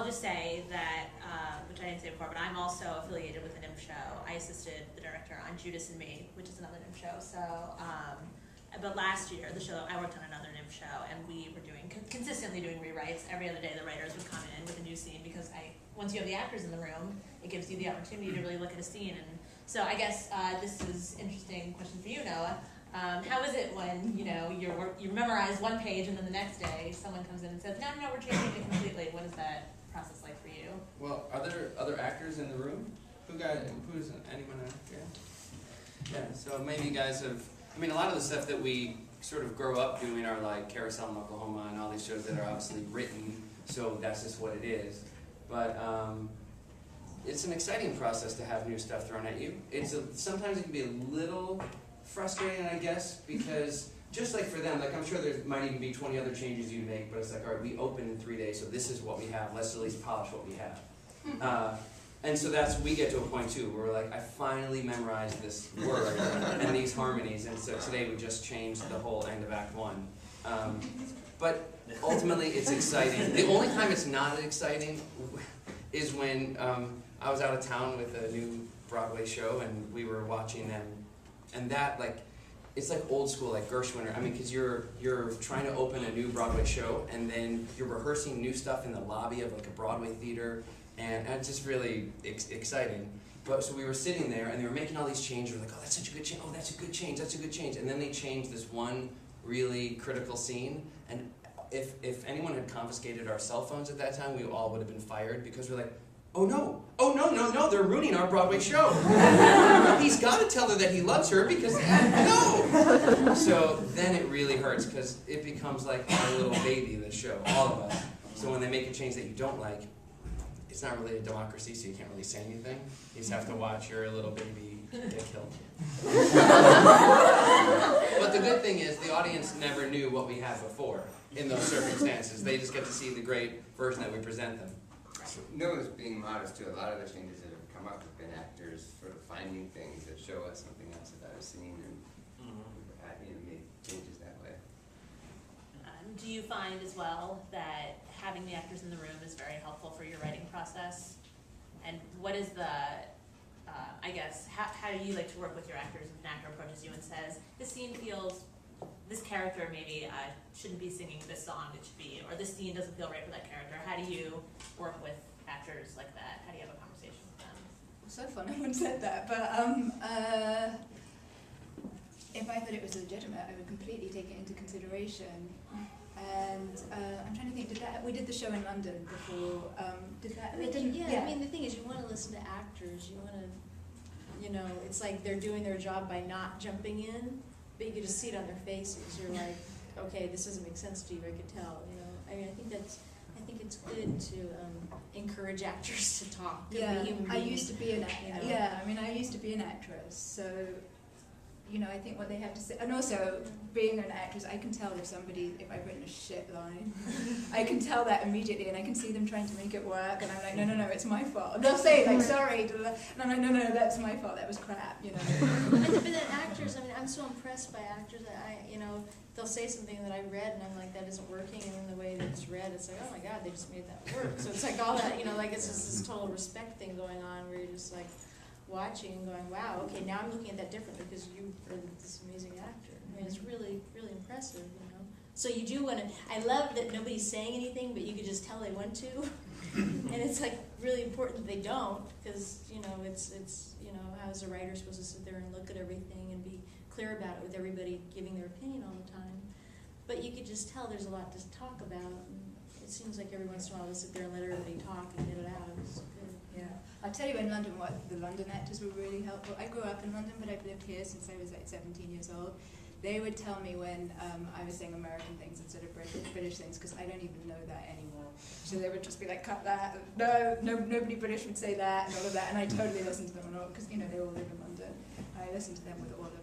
just say that, which I didn't say before, but I'm also affiliated with an NYMF show. I assisted the director on Judas and Me, which is another NYMF show. So, but last year, the show, I worked on another NYMF show, and we were doing consistently doing rewrites. Every other day, the writers would come in with a new scene because once you have the actors in the room, it gives you the opportunity to really look at a scene. And so, I guess this is an interesting question for you, Noah. How is it when you memorize one page and then the next day someone comes in and says, no, we're changing it completely? What is that process like for you? Well, are there other actors in the room? Who's anyone out here? Yeah. So maybe you guys have. I mean, a lot of the stuff that we sort of grow up doing are like Carousel in Oklahoma and all these shows that are obviously written, so that's just what it is. But it's an exciting process to have new stuff thrown at you. Sometimes it can be a little frustrating, I guess, because just like for them, like I'm sure there might even be 20 other changes you make, but it's like, all right, we open in 3 days, so this is what we have. Let's at least polish what we have. And so we get to a point too, where we're like, I finally memorized this word and these harmonies, and so today we just changed the whole end of Act 1. But ultimately, it's exciting. The only time it's not exciting is when I was out of town with a new Broadway show, and we were watching them. And that, like, it's like old school, like Gershwin. I mean, because you're trying to open a new Broadway show, and then you're rehearsing new stuff in the lobby of like a Broadway theater, and it's just really exciting. But so we were sitting there, and they were making all these changes. We're like, oh, that's such a good change. Oh, that's a good change. That's a good change. And then they changed this one really critical scene. And if anyone had confiscated our cell phones at that time, we all would have been fired because we're like, oh no, they're ruining our Broadway show. He's got to tell her that he loves her because, no! So then it really hurts because it becomes like our little baby, the show, all of us. So when they make a change that you don't like, it's not really a democracy, so you can't really say anything. You just have to watch your little baby get killed. But the good thing is the audience never knew what we had before in those circumstances. They just get to see the great version that we present them. Noah's being modest too. A lot of the changes that have come up have been actors sort of finding things that show us something else about a scene and made changes that way. Do you find as well that having the actors in the room is very helpful for your writing process? And what is I guess, how do you like to work with your actors if an actor approaches you and says, this scene feels, this character maybe shouldn't be singing this song, it should be, or this scene doesn't feel right for that character. How do you work with actors like that? How do you have a conversation with them? So far, no one said that, but if I thought it was legitimate, I would completely take it into consideration. And I'm trying to think, we did the show in London before, did that? I mean, the thing is, you want to listen to actors, you want to, it's like they're doing their job by not jumping in, but you can just see it on their faces. You're like, okay, this doesn't make sense to you, I could tell, I mean, I think it's good to encourage actors to talk. Yeah, I used to be an actress. Yeah, I mean, I used to be an actress, so I think what they have to say, and also being an actress, I can tell if I've written a shit line, I can tell that immediately, and I can see them trying to make it work, and I'm like, no, it's my fault. They'll say like, sorry, and I'm like, no, that's my fault. That was crap, But then actors, I mean, I'm so impressed by actors that they'll say something that I read, and I'm like, that isn't working, and then the way that it's read, it's like, oh my God, they just made that work. So it's like all that, like it's just this total respect thing going on, where you're just like watching and going, wow, okay, now I'm looking at that differently because you are this amazing actor. I mean, it's really, really impressive, So you do want to, I love that nobody's saying anything, but you could just tell they want to. And it's like really important that they don't, because, it's how is a writer supposed to sit there and look at everything and be clear about it with everybody giving their opinion all the time. But you could just tell there's a lot to talk about. And it seems like every once in a while they sit there and let everybody talk and get it out. It's good. Yeah. I'll tell you in London what the London actors were really helpful. I grew up in London, but I've lived here since I was like 17 years old. They would tell me when I was saying American things instead of British things, because I don't even know that anymore. So they would just be like, cut that, no, nobody British would say that, and all of that, and I totally listened to them, because they all live in London. I listened to them with all of